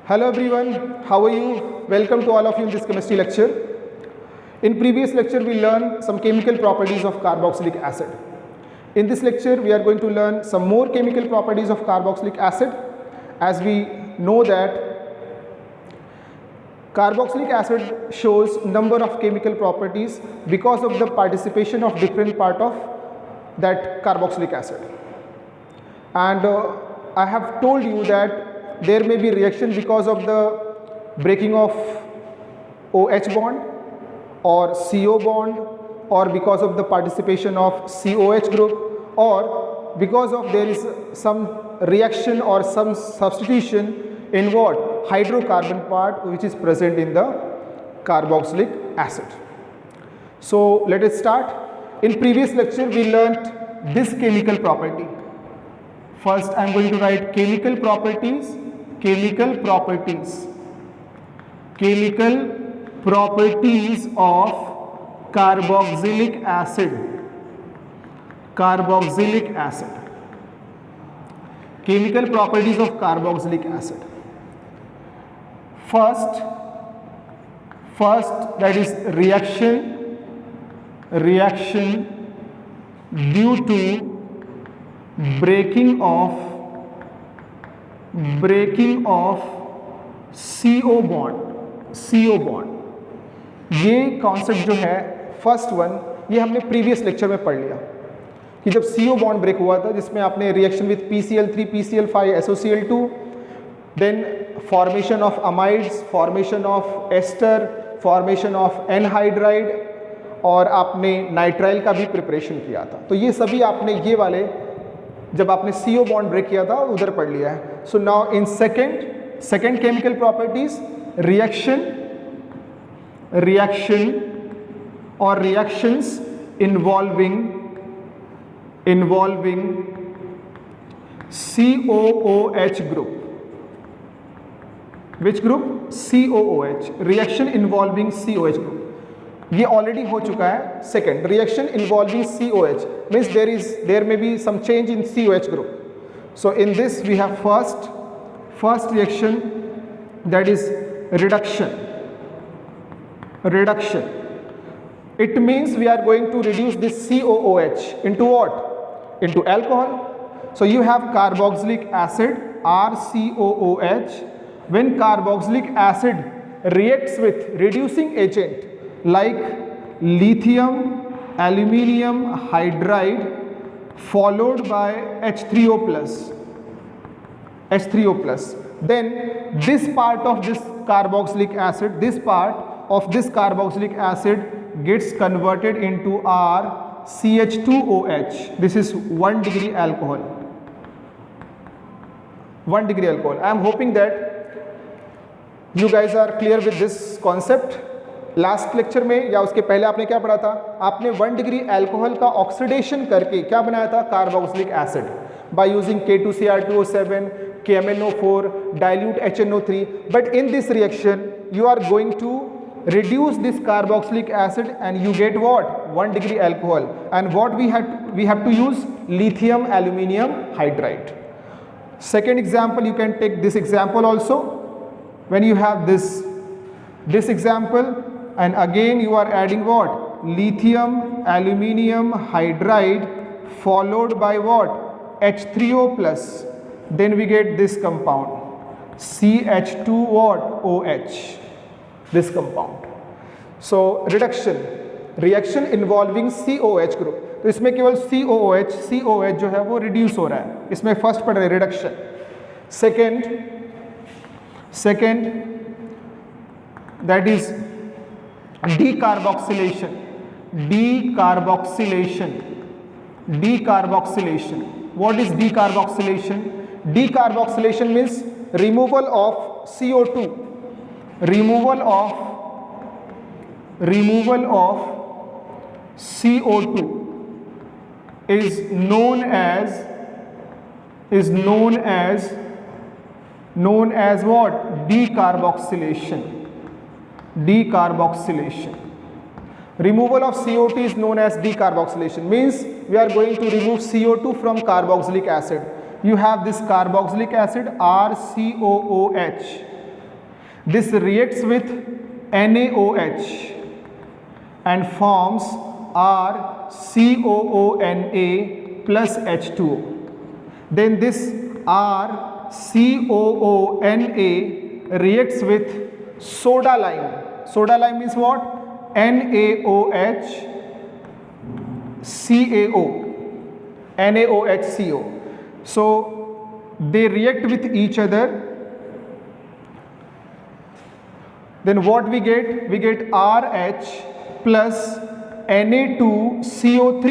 Hello everyone, how are you? Welcome to all of you in this chemistry lecture. In previous lecture we learned some chemical properties of carboxylic acid. In this lecture we are going to learn some more chemical properties of carboxylic acid. As we know that carboxylic acid shows number of chemical properties because of the participation of different part of that carboxylic acid. And I have told you that there may be reaction because of the breaking of OH bond or CO bond, or because of the participation of COH group, or because of there is some reaction or some substitution in what hydrocarbon part which is present in the carboxylic acid. So let us start. In previous lecture we learnt this chemical property. First I am going to write chemical properties of carboxylic acid. Chemical properties of carboxylic acid. First that is reaction due to breaking of CO bond. ये concept जो है first one, ये हमने previous lecture में पढ़ लिया कि जब CO बॉन्ड ब्रेक हुआ था, जिसमें आपने reaction with PCl3 PCl5 SOCl2, then formation of amides, formation of ester, formation of anhydride, और आपने नाइट्राइल का भी प्रिपरेशन किया था. तो ये सभी आपने ये वाले जब आपने CO बॉन्ड ब्रेक किया था उधर पढ़ लिया है. So now in second chemical properties, reaction और reactions involving COOH group. Which group? COOH. Reaction involving COH group. ये ऑलरेडी हो चुका है. Second, reaction involving COH means there may be some change in COH group. So in this we have first reaction, that is reduction. It means we are going to reduce this COOH into what? Into alcohol. So you have carboxylic acid RCOOH. When carboxylic acid reacts with reducing agent like lithium aluminium hydride followed by H3O plus, then this part of this carboxylic acid gets converted into our CH2OH. This is 1 degree alcohol. I am hoping that you guys are clear with this concept. Last lecture में या उसके पहले आपने क्या पढ़ा था? आपने 1 degree alcohol का ऑक्सीडेशन करके क्या बनाया था? Carboxylic acid, by using K2Cr2O7, KMnO4, dilute HNO3. But in this reaction you are going to reduce this carboxylic acid and you get what? 1 degree alcohol. And what we have to use? Lithium aluminium hydride. Second example, you can take this example also. When you have this example, and again you are adding what? Lithium aluminium hydride followed by what? H3O plus. Then we get this compound CH2 what? OH. This compound. So reaction involving COH group. तो इसमें केवल COH जो है वो reduce हो रहा है. इसमें फर्स्ट पढ़ रहे reduction. Second that is decarboxylation. What is decarboxylation? Decarboxylation means removal of CO2. Removal of CO2 is known as what? Decarboxylation. Removal of CO2 is known as decarboxylation. Means we are going to remove CO2 from carboxylic acid. You have this carboxylic acid RCOOH. This reacts with NaOH and forms RCOONA plus H2O. Then this RCOONA reacts with soda lime. Soda lime means what? NaOH CaO. NaOHCO. So they react with each other. Then what we get? We get RH plus Na2CO3.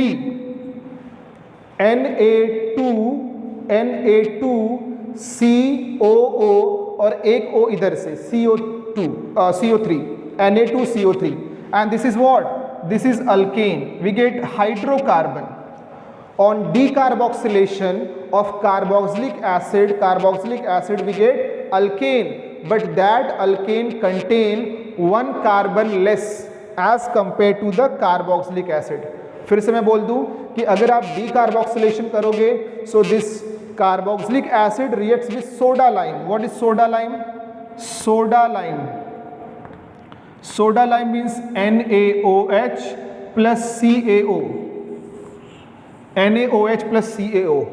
Na2COO और एक O इधर से CO3 Na2CO3 and this is what? This is alkane. We get hydrocarbon. On decarboxylation of carboxylic acid we get alkane, but that alkane contain one carbon less as compared to the carboxylic acid. फिर से मैं बोल दूं कि अगर आप decarboxylation करोगे, so this carboxylic acid reacts with soda lime. What is soda lime? Soda lime means NaOH plus CaO. NaOH plus CaO.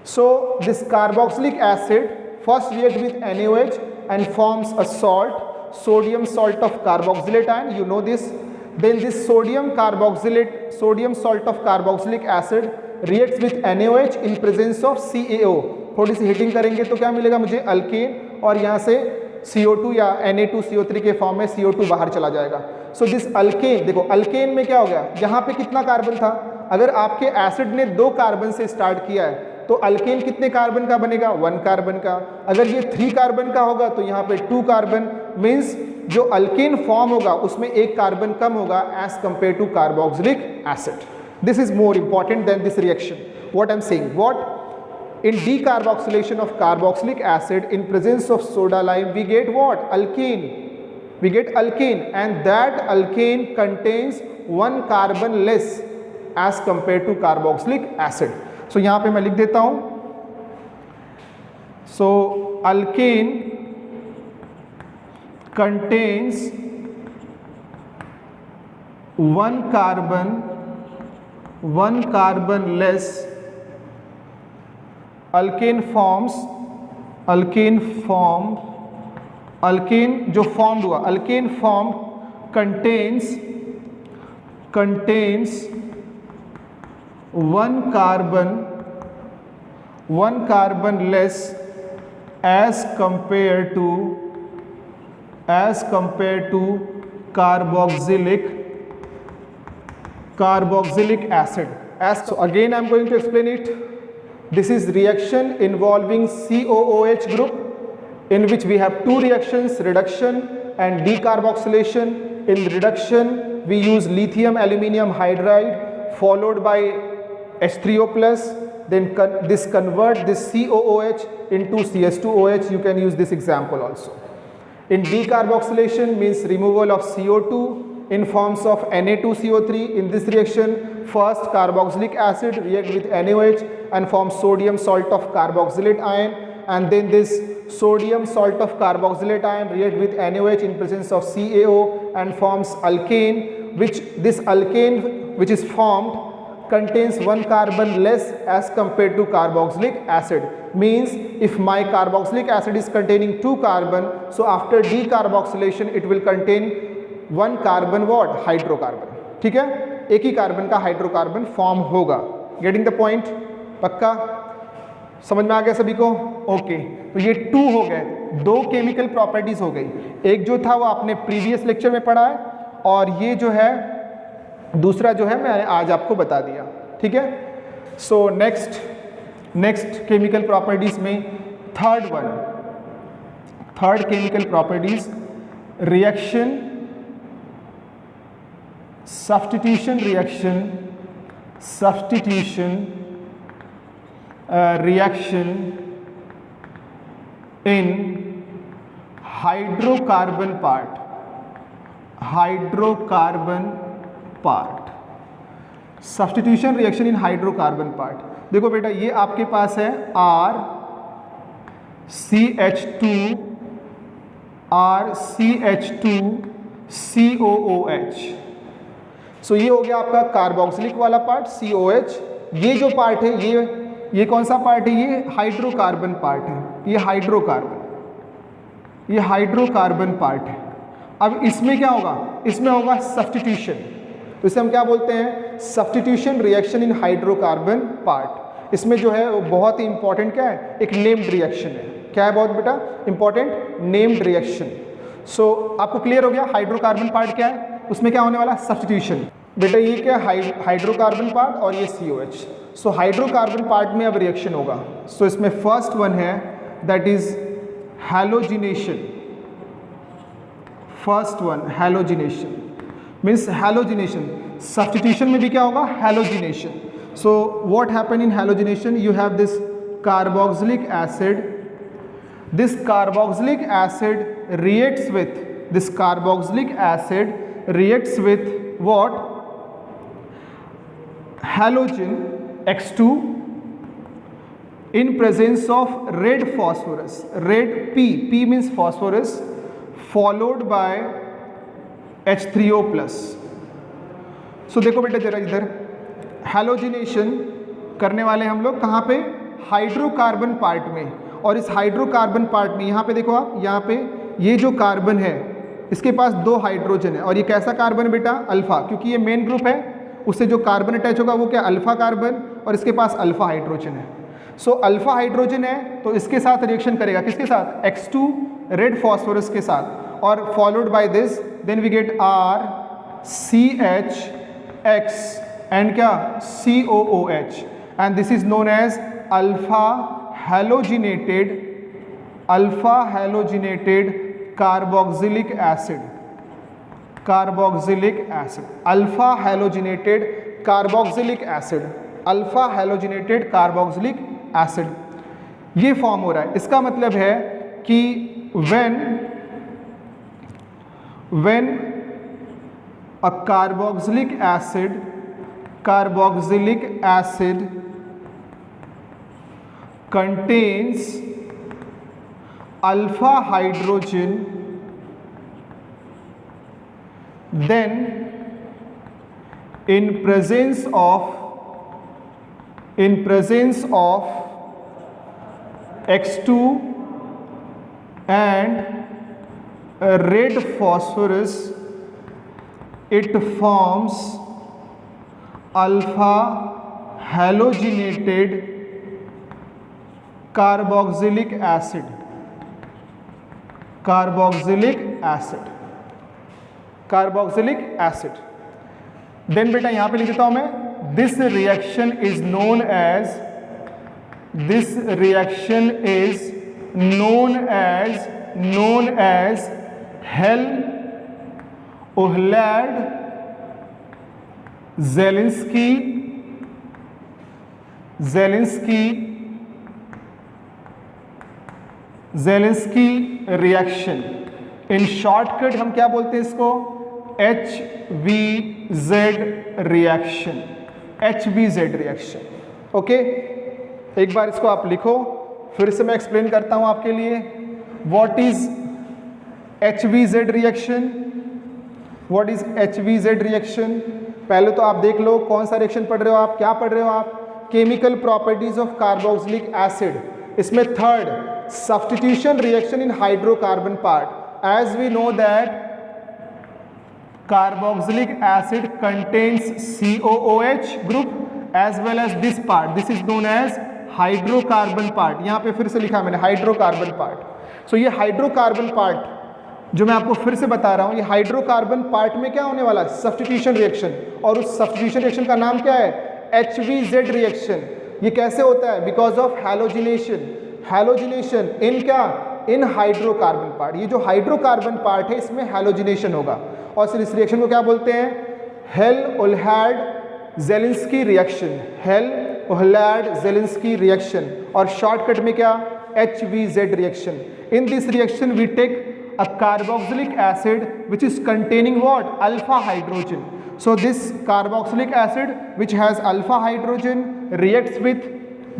So this carboxylic acid first reacts with NaOH and forms a salt, sodium salt of carboxylate ion. You know this. Then this sodium salt of carboxylic acid reacts with NaOH in presence of CaO. थोड़ी सी heating करेंगे तो क्या मिलेगा मुझे? Alkane, और यहाँ से CO2 या Na2CO3 के फॉर्म में CO2 बाहर चला जाएगा. सो दिस अल्केन, देखो अल्केन में क्या हो गया? यहाँ पे कितना कार्बन था? अगर आपके एसिड ने 2 कार्बन से स्टार्ट किया है तो अल्केन कितने कार्बन का बनेगा? 1 कार्बन का. अगर ये 3 कार्बन का होगा तो यहाँ पे 2 कार्बन. मीन्स जो अल्केन फॉर्म होगा उसमें 1 कार्बन कम होगा as compare to carboxylic acid. This is more important than this reaction. What I am saying, what? In decarboxylation of carboxylic acid in presence of soda lime we get what? Alkane. We get alkane, and that alkane contains 1 carbon less as compared to carboxylic acid. So यहाँ पे मैं लिख देता हूँ. So alkane contains 1 carbon less. Alkane जो formed हुआ, alkane form contains 1 carbon less as compared to carboxylic acid. So again I am going to explain it. This is reaction involving COOH group, in which we have 2 reactions, reduction and decarboxylation. In reduction we use lithium aluminium hydride followed by H3O+, then this convert this COOH into CS2OH. You can use this example also. In decarboxylation means removal of CO2 in forms of Na2CO3. In this reaction, first carboxylic acid react with NaOH and forms sodium salt of carboxylate ion, and then this sodium salt of carboxylate ion react with NaOH in presence of CaO and forms alkane, which is formed contains 1 carbon less as compared to carboxylic acid. Means if my carboxylic acid is containing 2 carbon, so after decarboxylation it will contain 1 carbon what? Hydrocarbon. ठीक है, एक ही carbon का hydrocarbon form होगा. Getting the point? पक्का समझ में आ गया सभी को? ओके. तो ये 2 हो गए, 2 केमिकल प्रॉपर्टीज हो गई. एक जो था वो आपने प्रीवियस लेक्चर में पढ़ा है, और ये जो है दूसरा जो है मैंने आज आपको बता दिया. ठीक है. सो नेक्स्ट केमिकल प्रॉपर्टीज में third chemical properties reaction, substitution reaction in hydrocarbon part. Substitution reaction in hydrocarbon part. देखो बेटा, ये आपके पास है R CH2 RCH2COOH। सो ये हो गया आपका कार्बोक्सिलिक वाला पार्ट COH। ये जो पार्ट है ये कौन सा पार्ट है? ये हाइड्रोकार्बन पार्ट है। ये हाइड्रोकार्बन पार्ट है। अब इसमें क्या होगा? इसमें होगा सब्स्टिट्यूशन। तो इसे हम क्या बोलते हैं? Substitution reaction in hydrocarbon part. इसमें जो है वो बहुत ही इंपॉर्टेंट क्या है? एक नेम्ड रिएक्शन है। क्या है बहुत बेटा? Important named reaction. सो आपको क्लियर हो गया हाइड्रोकार्बन पार्ट क्या है, उसमें क्या होने वाला? सब्स्टिट्यूशन। बेटा ये क्या है? हाइड्रोकार्बन पार्ट और ये COH। सो हाइड्रोकार्बन पार्ट में अब रिएक्शन होगा। सो इसमें फर्स्ट वन है that is halogenation. First one halogenation means halogenation. Substitution में भी क्या होगा? Halogenation. So what happen in halogenation? You have this carboxylic acid. This carboxylic acid reacts with what? Halogen X2 in presence of red phosphorus. Red P means phosphorus, followed by H3O+. So देखो बेटा जरा इधर halogenation करने वाले हम लोग कहाँ पे? हाइड्रोकार्बन पार्ट में। और इस हाइड्रोकार्बन पार्ट में यहाँ पे देखो आप, यहाँ पे ये जो कार्बन है इसके पास 2 हाइड्रोजन है। और ये कैसा कार्बन है बेटा? अल्फा, क्योंकि ये मेन ग्रुप है। उससे जो कार्बन अटैच होगा वो क्या? Alpha carbon. और इसके पास अल्फा हाइड्रोजन है। सो अल्फा हाइड्रोजन है तो इसके साथ रिएक्शन करेगा। किसके साथ? X2 रेड फॉस्फोरस के साथ। और followed by this then we get RCHX and क्या? COOH। And this is known as alpha halogenated carboxylic acid. Alpha halogenated carboxylic acid ये फॉर्म हो रहा है। इसका मतलब है कि when a carboxylic acid contains alpha hydrogen, then in presence of X2 and red phosphorus, it forms alpha halogenated carboxylic acid. Then बेटा यहां पे लिख देता हूं मैं, this reaction is known as Zelinsky reaction. In shortcut हम क्या बोलते हैं इसको? HVZ reaction. ओके, एक बार इसको आप लिखो, फिर से मैं एक्सप्लेन करता हूं आपके लिए। What is HVZ reaction? पहले तो आप देख लो कौन सा रिएक्शन पढ़ रहे हो आप, क्या पढ़ रहे हो आप? Chemical properties of carboxylic acid. इसमें third substitution reaction in hydrocarbon part. As we know that carboxylic acid contains COOH group as well as this part. This is known as hydrocarbon part. यहाँ पे फिर से लिखा मैंने hydrocarbon part. So ये hydrocarbon part जो मैं आपको फिर से बता रहा हूँ, ये हाइड्रोकार्बन पार्ट में क्या होने वाला है? Substitution reaction. और उस सब्स्टिट्यूशन रिएक्शन का नाम क्या है? HVZ reaction. ये कैसे होता है? बिकॉज ऑफ हैलोजिनेशन इन क्या? इन हाइड्रोकार्बन पार्ट। ये जो हाइड्रोकार्बन पार्ट है इसमें हैलोजिनेशन होगा। और फिर इस रिएक्शन को क्या बोलते हैं? हेल-ओल्हाड-ज़ेलिंस्की रिएक्शन। और शॉर्टकट में क्या? HVZ reaction. In this reaction we take a carboxylic acid which is containing what? Alpha hydrogen. So this carboxylic acid which has alpha hydrogen reacts with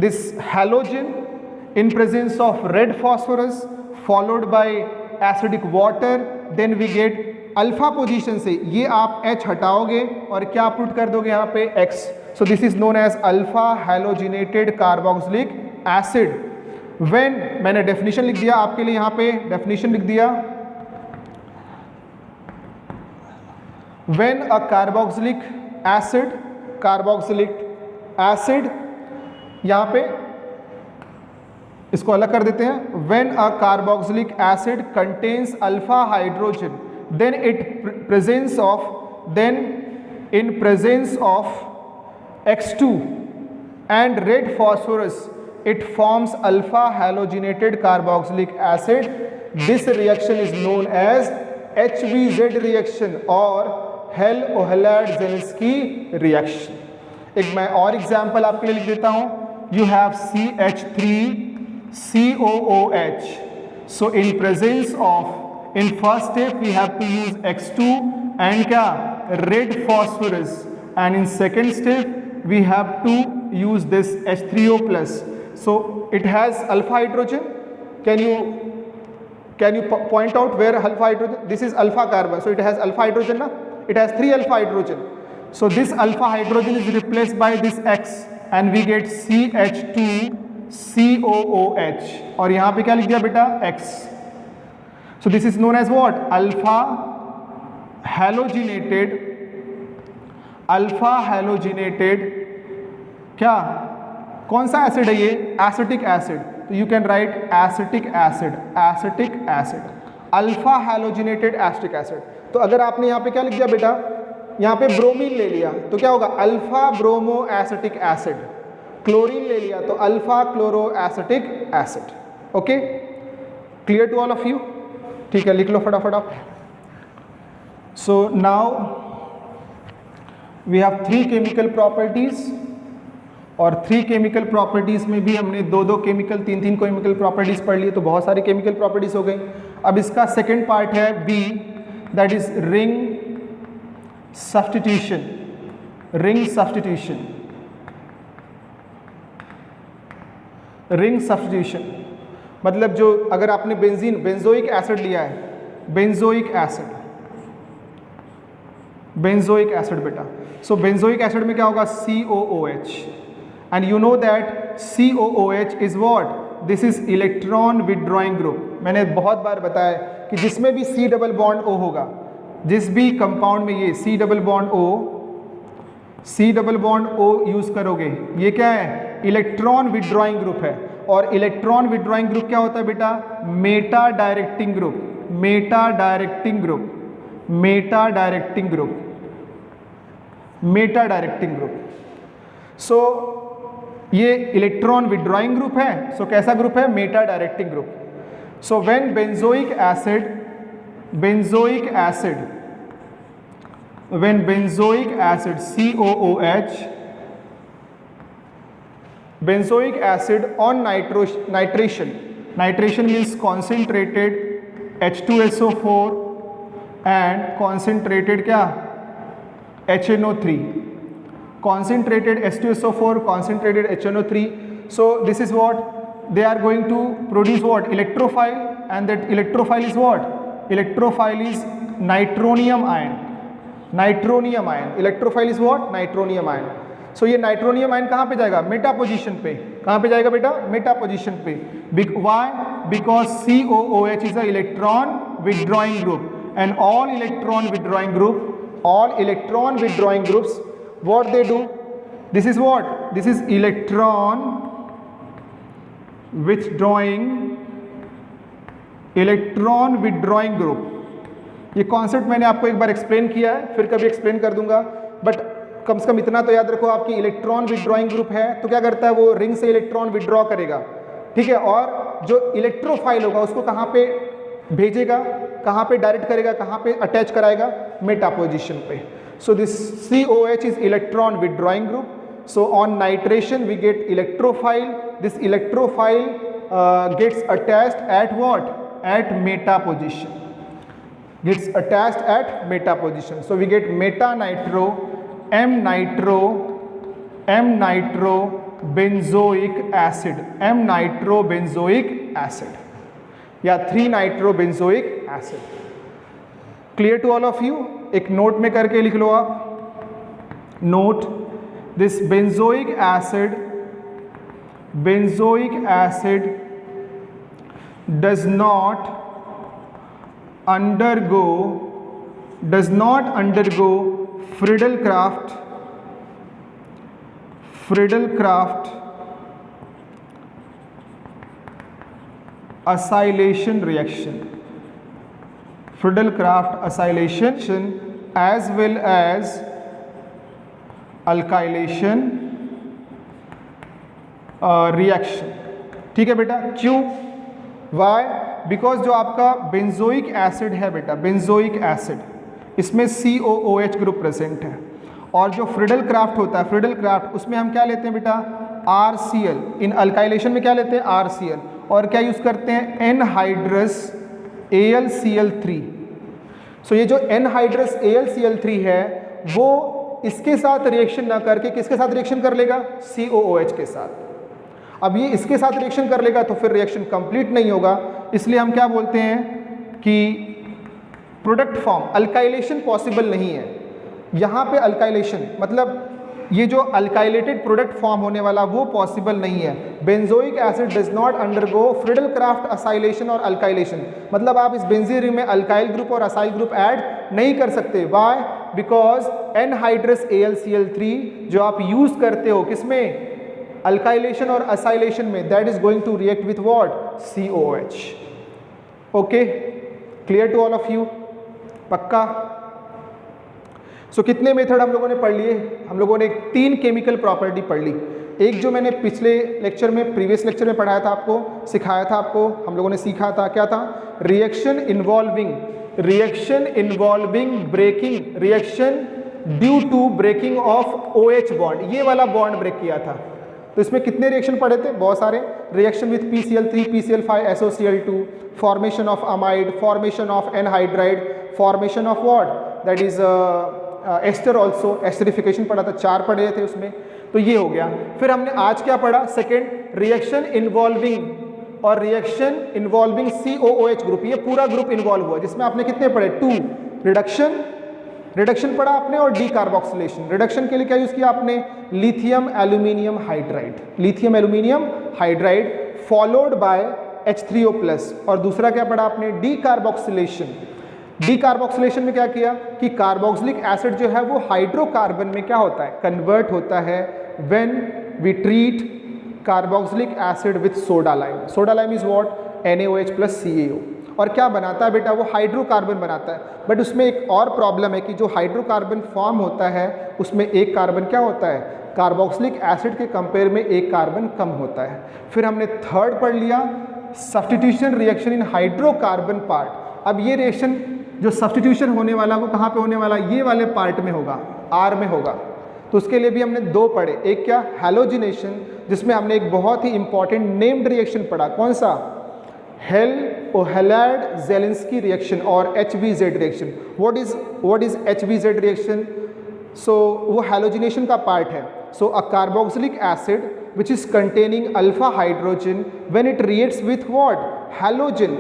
this halogen in presence of red phosphorus followed by acidic water, then we get alpha position से ये आप H हटाओगे और क्या put कर दोगे यहाँ पे X. So this is known as alpha halogenated carboxylic acid. When, मैंने डेफिनेशन लिख दिया आपके लिए, यहाँ पे डेफिनेशन लिख दिया. व्हेन अ कार्बोक्सिलिक एसिड, यहाँ पे इसको अलग कर देते हैं. When a carboxylic acid contains alpha hydrogen, then in presence of X2 and red phosphorus, it forms alpha halogenated carboxylic acid. This reaction is known as HVZ reaction or Hell-Ohlad-Zelinsky reaction. एक मैं और example आपके लिए लिख देता हूं. You have CH3COOH. So in presence of, in first step we have to use X2 and क्या, red phosphorus, and in second step we have to use this H3O plus. So it has alpha hydrogen. Can you point out where alpha hydrogen? This is alpha carbon, so it has alpha hydrogen na? It has 3 alpha hydrogen. So this alpha hydrogen is replaced by this X and we get CH2COOH. और यहाँ पे क्या लिख दिया बेटा, X. So this is known as what? Alpha halogenated क्या, कौन सा एसिड है ये? Acetic acid. तो you can write acetic acid. Alpha halogenated acetic acid. तो अगर आपने यहाँ पे क्या लिख दिया बेटा, यहाँ पे ब्रोमीन ले लिया तो क्या होगा, alpha bromo acetic acid. Chlorine ले लिया तो alpha chloro acetic acid. Okay, clear to all of you? ठीक है, लिख लो फटाफट आप. So now we have 3 chemical properties, और 3 केमिकल प्रॉपर्टीज में भी हमने 2-2 केमिकल, 3-3 केमिकल प्रॉपर्टीज पढ़ ली, तो बहुत सारी केमिकल प्रॉपर्टीज हो गई. अब इसका सेकेंड पार्ट है B, that is ring substitution. Ring substitution मतलब जो, अगर आपने बेंजोइक एसिड लिया है, बेंजोइक एसिड बेटा. सो बेंजोइक एसिड में क्या होगा, COOH. And you know that COOH is what, this is electron withdrawing group. मैंने बहुत बार बताया कि जिसमें भी C डबल बॉन्ड O होगा, जिस भी कंपाउंड में ये C double bond O use करोगे, ये क्या है, इलेक्ट्रॉन विदड्रॉइंग ग्रुप है. और इलेक्ट्रॉन विदड्रॉइंग ग्रुप क्या होता है बेटा, मेटा डायरेक्टिंग ग्रुप. सो ये इलेक्ट्रॉन विदड्रॉइंग ग्रुप है. सो कैसा ग्रुप है, Meta directing group. So when benzoic acid COOH, benzoic acid on nitration means concentrated H2SO4 and concentrated क्या, HNO3. concentrated H2SO4, concentrated HNO3. So this is what they are going to produce, what, electrophile, and that electrophile is what, electrophile is nitronium ion. Electrophile is what, nitronium ion. So ये nitronium ion कहाँ पे जाएगा, Meta position पे. कहाँ पे जाएगा बेटा, Meta position पे. Why? Because COOH is a electron withdrawing group, and all electron withdrawing groups, what they do, this is what, this is electron withdrawing group. ये कॉन्सेप्ट मैंने आपको एक बार एक्सप्लेन किया है, फिर कभी एक्सप्लेन कर दूंगा, बट कम से कम इतना तो याद रखो, आपकी इलेक्ट्रॉन विदड्रॉइंग ग्रुप है तो क्या करता है, वो रिंग से इलेक्ट्रॉन विदड्रॉ करेगा. ठीक है, और जो इलेक्ट्रोफाइल होगा उसको कहाँ पे भेजेगा, कहाँ पे डायरेक्ट करेगा, कहाँ पे अटैच कराएगा, मेटा पोजीशन पे. So this COOH is electron withdrawing group. So on nitration we get electrophile. This electrophile gets attached at what, at meta position. So we get meta nitro, M nitro benzoic acid. या 3 nitrobenzoic acid. Clear to all of you? एक note में करके लिख लो आप, note this benzoic acid does not undergo Friedel-Crafts acylation reaction, Friedel-Crafts acylation as well as alkylation reaction। ठीक है बेटा, क्यों? वाई? बिकॉज जो आपका बेंजोइक एसिड है बेटा, बेंजोइक एसिड, इसमें COOH ग्रुप प्रेजेंट है, और जो फ्रिडल-क्राफ्ट होता है, फ्रिडल-क्राफ्ट, उसमें हम क्या लेते हैं बेटा? RCl। इन अल्काइलेशन में क्या लेते हैं? RCl। और क्या यूज़ करते हैं? Anhydrous AlCl3। सो ये जो एनहाइड्रस AlCl3 है वो इसके साथ रिएक्शन ना करके किसके साथ रिएक्शन कर लेगा? COOH के साथ। अब ये इसके साथ रिएक्शन कर लेगा तो फिर रिएक्शन कंप्लीट नहीं होगा, इसलिए हम क्या बोलते हैं कि प्रोडक्ट फॉर्म, अल्काइलेशन पॉसिबल नहीं है। यहाँ पे अल्काइलेशन मतलब ये जो अल्काइलेटेड प्रोडक्ट फॉर्म होने वाला वो पॉसिबल नहीं है। Benzoic acid does not undergo Friedel-craft acylation और अल्काइलेशन, मतलब आप इस बेंजीन रिंग में अल्काइल ग्रुप और असाइल ग्रुप ऐड नहीं कर सकते। वाई? बिकॉज एनहाइड्रस AlCl3 जो आप यूज़ करते हो किसमें? अल्काइलेशन और असाइलेशन में, that is going to react with what? COOH। Okay, clear to all of you? पक्का? सो कितने मेथड हम लोगों ने पढ़ लिए? हम लोगों ने 3 केमिकल प्रॉपर्टी पढ़ ली। एक जो मैंने पिछले लेक्चर में, प्रीवियस लेक्चर में पढ़ाया था आपको, सिखाया था आपको, हम लोगों ने सीखा था, क्या था? Reaction involving breaking, reaction due to breaking of OH bond, ये वाला बॉन्ड ब्रेक किया था। तो इसमें कितने रिएक्शन पढ़े थे? बहुत सारे। Reaction with PCl3, PCl5, SOCl2, formation of amide, formation of anhydride, formation of what? That is ester also, esterification पढ़ा था, 4 पढ़े थे उसमें। तो ये हो गया। फिर हमने आज क्या पढ़ा? सेकेंड, रिएक्शन इन्वॉल्विंग और रिएक्शन इन्वॉल्विंग COOH ग्रुप, ये पूरा ग्रुप इन्वॉल्व हुआ, जिसमें आपने कितने पढ़े? 2। रिडक्शन पढ़ा आपने, और डीकार्बोक्सिलेशन। रिडक्शन के लिए क्या यूज़ किया आपने? Lithium aluminium hydride followed by H3O+। और दूसरा क्या पढ़ा आपने? डीकार्बोक्सिलेशन में क्या किया कि कार्बोक्सिलिक एसिड जो है वो हाइड्रोकार्बन में क्या होता है? कन्वर्ट होता है when we treat carboxylic acid with soda lime. Soda lime is what? NaOH+ CaO। और क्या बनाता है बेटा? वो हाइड्रोकार्बन बनाता है। बट उसमें एक और प्रॉब्लम है कि जो हाइड्रोकार्बन फॉर्म होता है उसमें एक कार्बन क्या होता है? कार्बोक्सिलिक एसिड के कंपेयर में एक कार्बन कम होता है। फिर हमने थर्ड पढ़ लिया, substitution reaction in hydrocarbon part. अब ये रिएक्शन जो सब्स्टिट्यूशन होने वाला वो कहाँ पे होने वाला? ये वाले पार्ट में होगा, R में होगा। तो उसके लिए भी हमने 2 पढ़े। एक क्या? हैलोजिनेशन, जिसमें हमने एक बहुत ही इंपॉर्टेंट नेम्ड रिएक्शन पढ़ा। कौन सा? हेल-ओहलैंड-ज़ेलेंस्की रिएक्शन और HVZ reaction. What is HVZ reaction? So वो हैलोजिनेशन का पार्ट है। So a carboxylic acid which is containing alpha hydrogen when it reacts with what? Halogen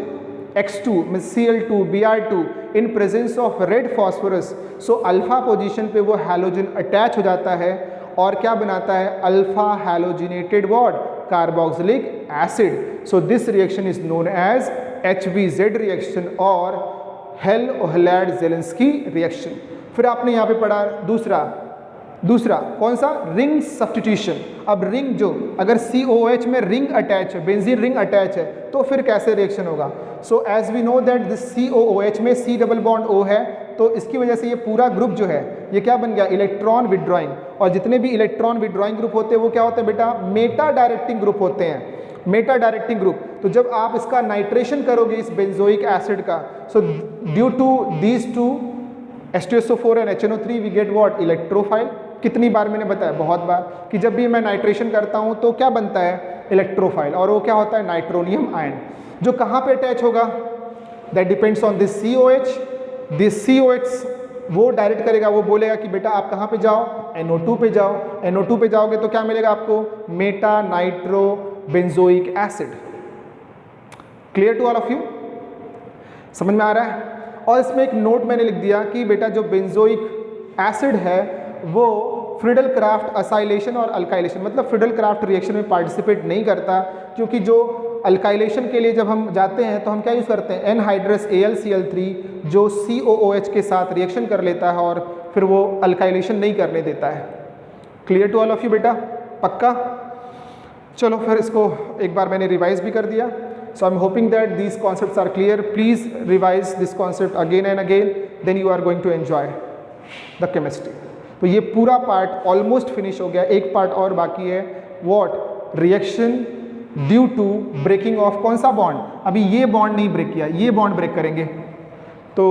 X2 Cl2 Br2 in presence of red phosphorus. So alpha position पे वो halogen attach हो जाता है और क्या बनाता है? Alpha halogenated what? Carboxylic acid. So this reaction is known as HVZ reaction और हेल-ओहलैंड-ज़ेलेंस्की रिएक्शन। फिर आपने यहाँ पे पढ़ा दूसरा कौन सा? Ring substitution. अब रिंग जो अगर COOH में रिंग अटैच है, बेंजीन रिंग अटैच है, तो फिर कैसे रिएक्शन होगा? So as we know that this COOH में C डबल बॉन्ड O है, तो इसकी वजह से ये पूरा ग्रुप जो है ये क्या बन गया? Electron withdrawing. और जितने भी इलेक्ट्रॉन विड्रॉइंग ग्रुप होते हैं वो क्या होते हैं बेटा? मेटा डायरेक्टिंग ग्रुप होते हैं, मेटा डायरेक्टिंग ग्रुप। तो जब आप इसका नाइट्रेशन करोगे इस बेंजोइक एसिड का, so due to these two H2SO4 and HNO3 we get what? Electrophile. कितनी बार मैंने बताया? बहुत बार, कि जब भी मैं नाइट्रेशन करता हूँ तो क्या बनता है? इलेक्ट्रोफाइल। और वो क्या होता है? Nitronium ion. जो कहाँ पे अटैच होगा? That depends on this COH। This COH वो डायरेक्ट करेगा, वो बोलेगा कि बेटा आप कहाँ पे जाओ? NO2 पे जाओ। NO2 पे जाओगे तो क्या मिलेगा आपको? Meta nitro benzoic acid. Clear to all of you? समझ में आ रहा है? और इसमें एक नोट मैंने लिख दिया कि बेटा जो बेंजोइक एसिड है वो फ्रिडल क्राफ्ट असाइलेशन और अल्काइलेशन, मतलब फ्रिडल क्राफ्ट रिएक्शन में पार्टिसिपेट नहीं करता, क्योंकि जो अल्काइलेशन के लिए जब हम जाते हैं तो हम क्या यूज़ करते हैं, एनहाइड्रस AlCl3 जो COOH के साथ रिएक्शन कर लेता है और फिर वो अल्काइलेशन नहीं करने देता है। Clear to all of you बेटा? पक्का? चलो फिर इसको एक बार मैंने रिवाइज भी कर दिया। So I am hoping that these concepts are clear. Please revise this concept again and again, then you are going to enjoy the chemistry. तो ये पूरा पार्ट ऑलमोस्ट फिनिश हो गया, एक पार्ट और बाकी है। What? Reaction due to breaking of कौन सा बॉन्ड? अभी ये बॉन्ड नहीं ब्रेक किया, ये बॉन्ड ब्रेक करेंगे, तो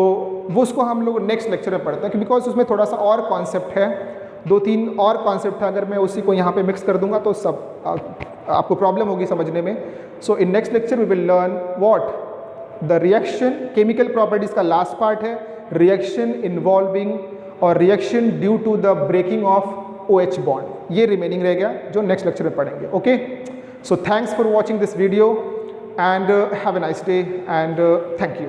वो उसको हम लोग नेक्स्ट लेक्चर में पढ़ते हैं, बिकॉज उसमें थोड़ा सा और कॉन्सेप्ट है, 2-3 और कॉन्सेप्ट है। अगर मैं उसी को यहाँ पे मिक्स कर दूंगा तो सब आपको प्रॉब्लम होगी समझने में। So in next lecture we will learn what? The reaction, chemical properties का लास्ट पार्ट है, रिएक्शन इन्वॉल्विंग और reaction due to the breaking of OH bond. ये रिमेनिंग रह गया जो नेक्स्ट लेक्चर में पढ़ेंगे। Okay, so thanks for watching this video and have a nice day and thank you.